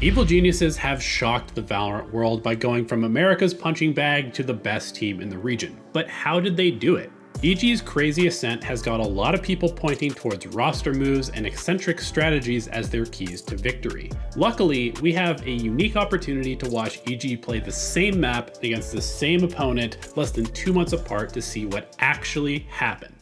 Evil Geniuses have shocked the Valorant world by going from America's punching bag to the best team in the region. But how did they do it? EG's crazy ascent has got a lot of people pointing towards roster moves and eccentric strategies as their keys to victory. Luckily, we have a unique opportunity to watch EG play the same map against the same opponent less than 2 months apart to see what actually happened.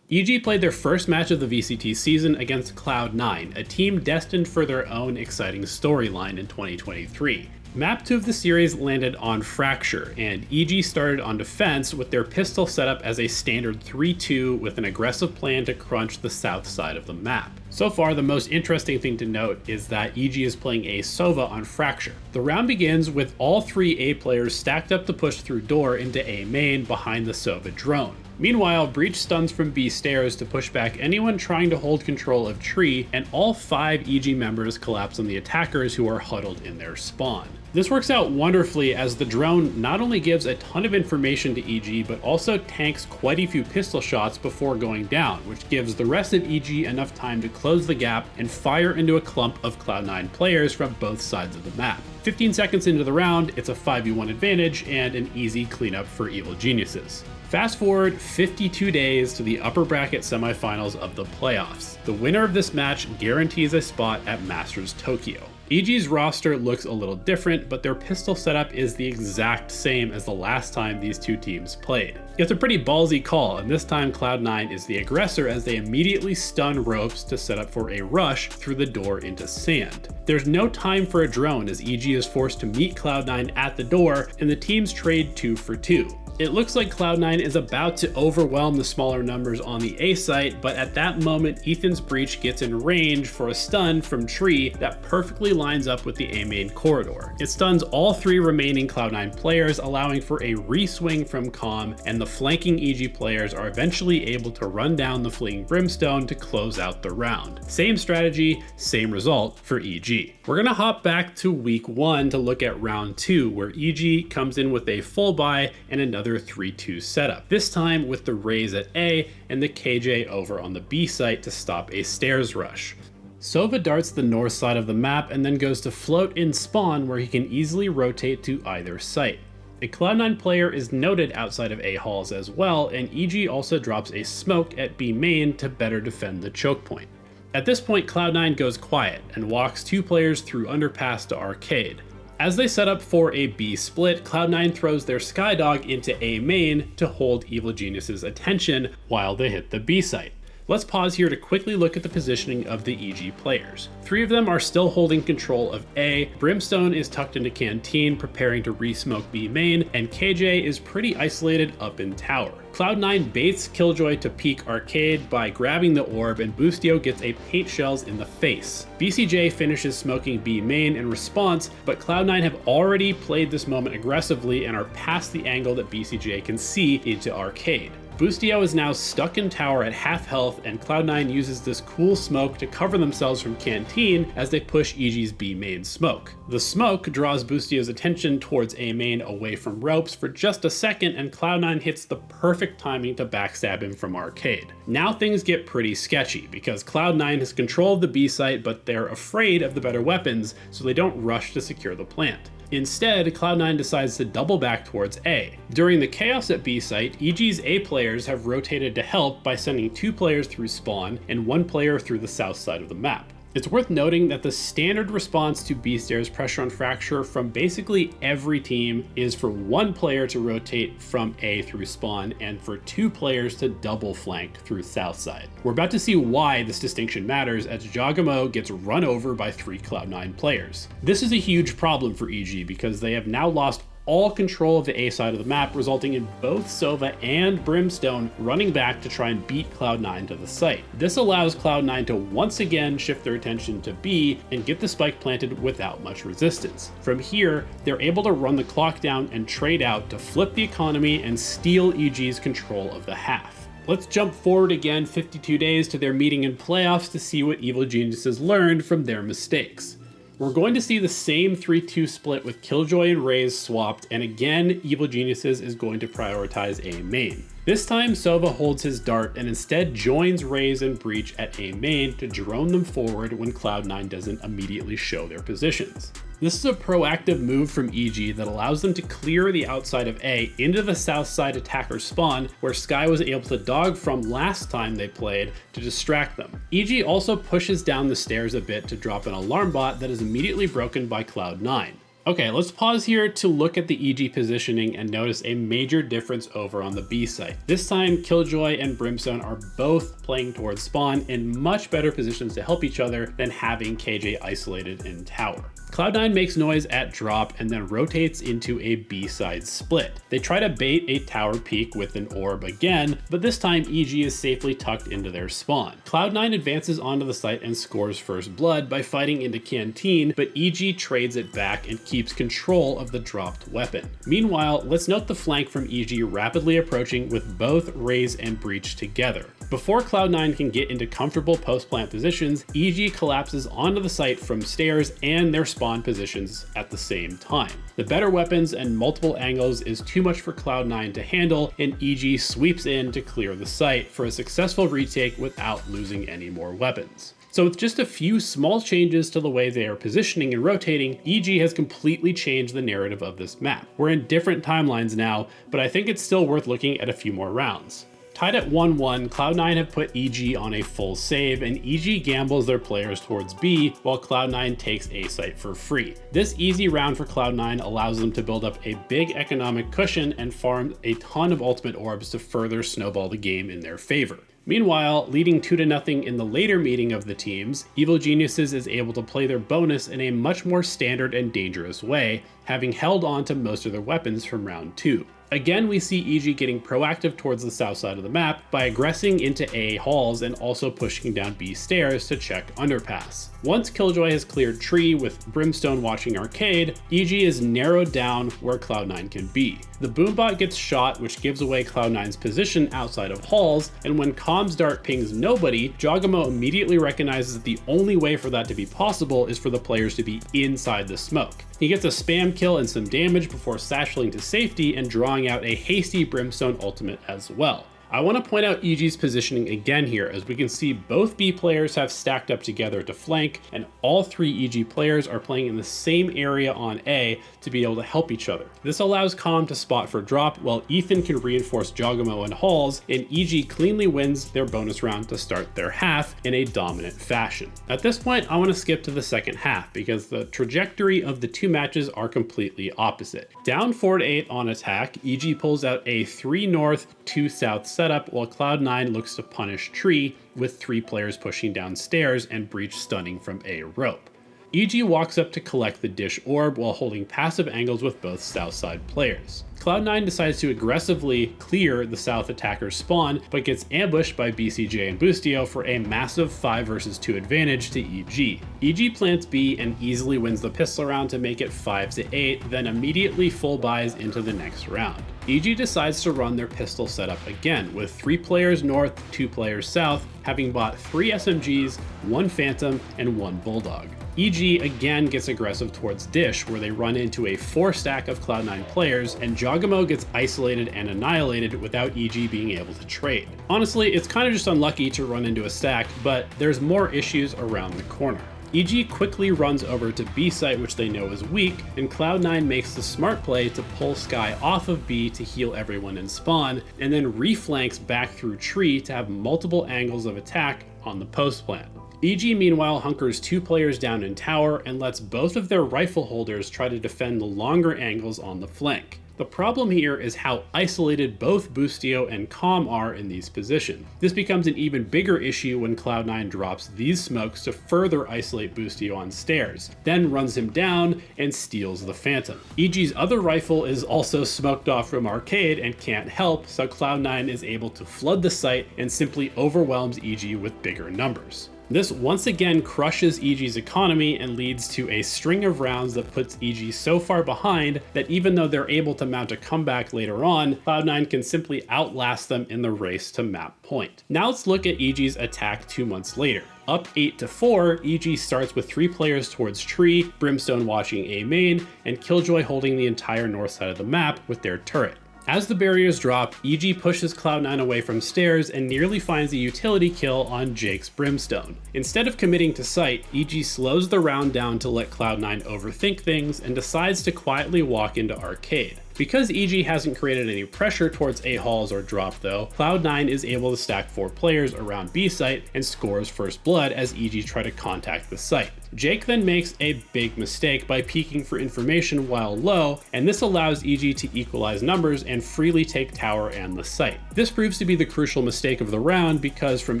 EG played their first match of the VCT season against Cloud9, a team destined for their own exciting storyline in 2023. Map 2 of the series landed on Fracture, and EG started on defense with their pistol set up as a standard 3-2 with an aggressive plan to crunch the south side of the map. So far, the most interesting thing to note is that EG is playing a Sova on Fracture. The round begins with all 3 A players stacked up to push through door into A main behind the Sova drone. Meanwhile, Breach stuns from B stairs to push back anyone trying to hold control of Tree, and all 5 EG members collapse on the attackers who are huddled in their spawn. This works out wonderfully as the drone not only gives a ton of information to EG, but also tanks quite a few pistol shots before going down, which gives the rest of EG enough time to close the gap and fire into a clump of Cloud9 players from both sides of the map. 15 seconds into the round, it's a 5v1 advantage and an easy cleanup for Evil Geniuses. Fast forward 52 days to the upper bracket semifinals of the playoffs. The winner of this match guarantees a spot at Masters Tokyo. EG's roster looks a little different, but their pistol setup is the exact same as the last time these two teams played. It's a pretty ballsy call, and this time Cloud9 is the aggressor as they immediately stun ropes to set up for a rush through the door into sand. There's no time for a drone as EG is forced to meet Cloud9 at the door, and the teams trade 2 for 2. It looks like Cloud9 is about to overwhelm the smaller numbers on the A site, but at that moment, Ethan's Breach gets in range for a stun from Tree that perfectly lines up with the A main corridor. It stuns all 3 remaining Cloud9 players, allowing for a re-swing from Calm, and the flanking EG players are eventually able to run down the fleeing Brimstone to close out the round. Same strategy, same result for EG. We're gonna hop back to week 1 to look at round 2, where EG comes in with a full buy and another 3-2 setup, this time with the Raze at A and the KJ over on the B site to stop a stairs rush. Sova darts the north side of the map and then goes to float in spawn where he can easily rotate to either site. A Cloud9 player is noted outside of A halls as well, and EG also drops a smoke at B main to better defend the choke point. At this point, Cloud9 goes quiet and walks 2 players through underpass to arcade. As they set up for a B split, Cloud9 throws their Skydog into A main to hold Evil Genius's attention while they hit the B site. Let's pause here to quickly look at the positioning of the EG players. 3 of them are still holding control of A, Brimstone is tucked into Canteen preparing to re-smoke B main, and KJ is pretty isolated up in tower. Cloud9 baits Killjoy to peek arcade by grabbing the orb, and Boostio gets a paint shells in the face. BCJ finishes smoking B main in response, but Cloud9 have already played this moment aggressively and are past the angle that BCJ can see into arcade. Boostio is now stuck in tower at half health, and Cloud9 uses this cool smoke to cover themselves from Canteen as they push EG's B main smoke. The smoke draws Boostio's attention towards A main away from ropes for just a second, and Cloud9 hits the perfect timing to backstab him from arcade. Now things get pretty sketchy because Cloud9 has control of the B site, but they're afraid of the better weapons, so they don't rush to secure the plant. Instead, Cloud9 decides to double back towards A. During the chaos at B site, EG's A players have rotated to help by sending 2 players through spawn and 1 player through the south side of the map. It's worth noting that the standard response to B stairs pressure on Fracture from basically every team is for 1 player to rotate from A through spawn and for 2 players to double flank through south side. We're about to see why this distinction matters as Jagamo gets run over by 3 Cloud9 players. This is a huge problem for EG because they have now lost all control of the A side of the map, resulting in both Sova and Brimstone running back to try and beat Cloud9 to the site. This allows Cloud9 to once again shift their attention to B and get the spike planted without much resistance. From here, they're able to run the clock down and trade out to flip the economy and steal EG's control of the half. Let's jump forward again 52 days to their meeting in playoffs to see what Evil Geniuses learned from their mistakes. We're going to see the same 3-2 split with Killjoy and Raze swapped, and again, Evil Geniuses is going to prioritize A main. This time, Sova holds his dart and instead joins Raze and Breach at A main to drone them forward when Cloud9 doesn't immediately show their positions. This is a proactive move from EG that allows them to clear the outside of A into the south side attacker spawn, where Sky was able to dog from last time they played to distract them. EG also pushes down the stairs a bit to drop an alarm bot that is immediately broken by Cloud9. Okay, let's pause here to look at the EG positioning and notice a major difference over on the B site. This time, Killjoy and Brimstone are both playing towards spawn in much better positions to help each other than having KJ isolated in tower. Cloud9 makes noise at drop and then rotates into a B-side split. They try to bait a tower peek with an orb again, but this time EG is safely tucked into their spawn. Cloud9 advances onto the site and scores first blood by fighting into Canteen, but EG trades it back and keeps control of the dropped weapon. Meanwhile, let's note the flank from EG rapidly approaching with both Raze and Breach together. Before Cloud9 can get into comfortable post-plant positions, EG collapses onto the site from stairs and their spawn positions at the same time. The better weapons and multiple angles is too much for Cloud9 to handle, and EG sweeps in to clear the site for a successful retake without losing any more weapons. So with just a few small changes to the way they are positioning and rotating, EG has completely changed the narrative of this map. We're in different timelines now, but I think it's still worth looking at a few more rounds. Tied at 1-1, Cloud9 have put EG on a full save, and EG gambles their players towards B, while Cloud9 takes A site for free. This easy round for Cloud9 allows them to build up a big economic cushion and farm a ton of ultimate orbs to further snowball the game in their favor. Meanwhile, leading 2-0 in the later meeting of the teams, Evil Geniuses is able to play their bonus in a much more standard and dangerous way, having held on to most of their weapons from round 2. Again, we see EG getting proactive towards the south side of the map by aggressing into A halls and also pushing down B stairs to check underpass. Once Killjoy has cleared tree with Brimstone watching arcade, EG is narrowed down where Cloud9 can be. The boombot gets shot, which gives away Cloud9's position outside of halls, and when Comms Dart pings nobody, Jogamo immediately recognizes that the only way for that to be possible is for the players to be inside the smoke. He gets a spam kill and some damage before sashing to safety and drawing out a hasty Brimstone ultimate as well. I want to point out EG's positioning again here, as we can see both B players have stacked up together to flank, and all 3 EG players are playing in the same area on A to be able to help each other. This allows Calm to spot for drop, while Ethan can reinforce Jogamo and Halls, and EG cleanly wins their bonus round to start their half in a dominant fashion. At this point, I want to skip to the second half, because the trajectory of the two matches are completely opposite. Down 4-8 on attack, EG pulls out a 3 north, 2 south setup, while Cloud9 looks to punish Tree with 3 players pushing downstairs and Breach stunning from A rope. EG walks up to collect the dish orb while holding passive angles with both south side players. Cloud9 decides to aggressively clear the south attacker's spawn, but gets ambushed by BCJ and Boostio for a massive 5 versus 2 advantage to EG. EG plants B and easily wins the pistol round to make it 5-8, then immediately full buys into the next round. EG decides to run their pistol setup again, with 3 players north, 2 players south, having bought 3 SMGs, 1 Phantom, and 1 Bulldog. EG again gets aggressive towards Dish, where they run into a 4 stack of Cloud9 players, and Jogamo gets isolated and annihilated without EG being able to trade. Honestly, it's kind of just unlucky to run into a stack, but there's more issues around the corner. EG quickly runs over to B site, which they know is weak, and Cloud9 makes the smart play to pull Sky off of B to heal everyone in spawn, and then reflanks back through tree to have multiple angles of attack on the post plant. EG meanwhile hunkers 2 players down in tower and lets both of their rifle holders try to defend the longer angles on the flank. The problem here is how isolated both Boostio and Calm are in these positions. This becomes an even bigger issue when Cloud9 drops these smokes to further isolate Boostio on stairs, then runs him down and steals the Phantom. EG's other rifle is also smoked off from arcade and can't help, so Cloud9 is able to flood the site and simply overwhelms EG with bigger numbers. This once again crushes EG's economy and leads to a string of rounds that puts EG so far behind that even though they're able to mount a comeback later on, Cloud9 can simply outlast them in the race to map point. Now let's look at EG's attack 2 months later. Up 8-4, EG starts with 3 players towards tree, Brimstone watching A main, and Killjoy holding the entire north side of the map with their turret. As the barriers drop, EG pushes Cloud9 away from stairs and nearly finds a utility kill on Jake's Brimstone. Instead of committing to sight, EG slows the round down to let Cloud9 overthink things and decides to quietly walk into Arcade. Because EG hasn't created any pressure towards A halls or drop though, Cloud9 is able to stack 4 players around B site and scores first blood as EG try to contact the site. Jake then makes a big mistake by peeking for information while low, and this allows EG to equalize numbers and freely take tower and the site. This proves to be the crucial mistake of the round because from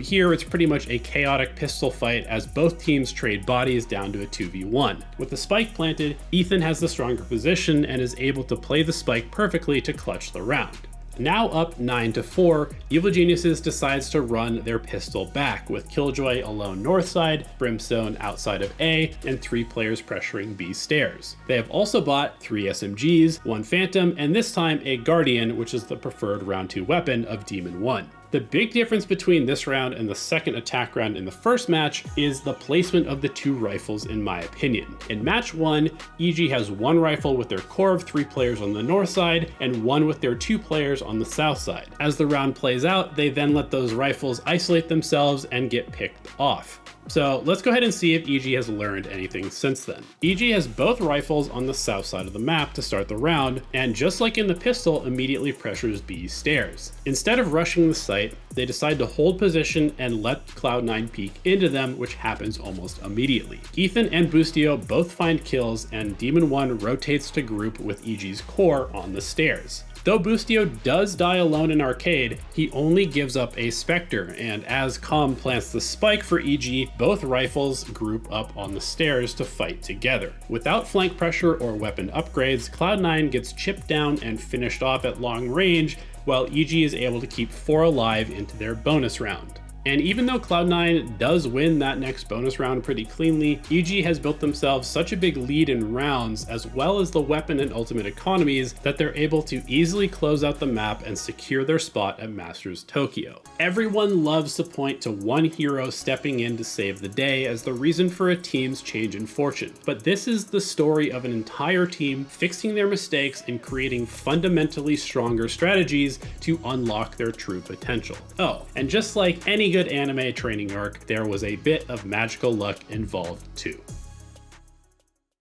here it's pretty much a chaotic pistol fight as both teams trade bodies down to a 2v1. With the spike planted, Ethan has the stronger position and is able to play the spike perfectly to clutch the round. Now up 9-4, Evil Geniuses decides to run their pistol back with Killjoy alone north side, Brimstone outside of A, and 3 players pressuring B stairs. They have also bought 3 SMGs, 1 Phantom, and this time a Guardian, which is the preferred round 2 weapon of Demon 1. The big difference between this round and the second attack round in the first match is the placement of the 2 rifles in my opinion. In match 1, EG has 1 rifle with their core of 3 players on the north side and 1 with their 2 players on the south side. As the round plays out, they then let those rifles isolate themselves and get picked off. So let's go ahead and see if EG has learned anything since then. EG has both rifles on the south side of the map to start the round, and just like in the pistol, immediately pressures B stairs. Instead of rushing the site, they decide to hold position and let Cloud9 peek into them, which happens almost immediately. Ethan and Boostio both find kills, and Demon 1 rotates to group with EG's core on the stairs. Though Boostio does die alone in Arcade, he only gives up a Spectre, and as Calm plants the spike for EG, both rifles group up on the stairs to fight together. Without flank pressure or weapon upgrades, Cloud9 gets chipped down and finished off at long range, while EG is able to keep 4 alive into their bonus round. And even though Cloud9 does win that next bonus round pretty cleanly, EG has built themselves such a big lead in rounds as well as the weapon and ultimate economies that they're able to easily close out the map and secure their spot at Masters Tokyo. Everyone loves to point to one hero stepping in to save the day as the reason for a team's change in fortune, but this is the story of an entire team fixing their mistakes and creating fundamentally stronger strategies to unlock their true potential. Oh, and just like any good anime training arc, there was a bit of magical luck involved too.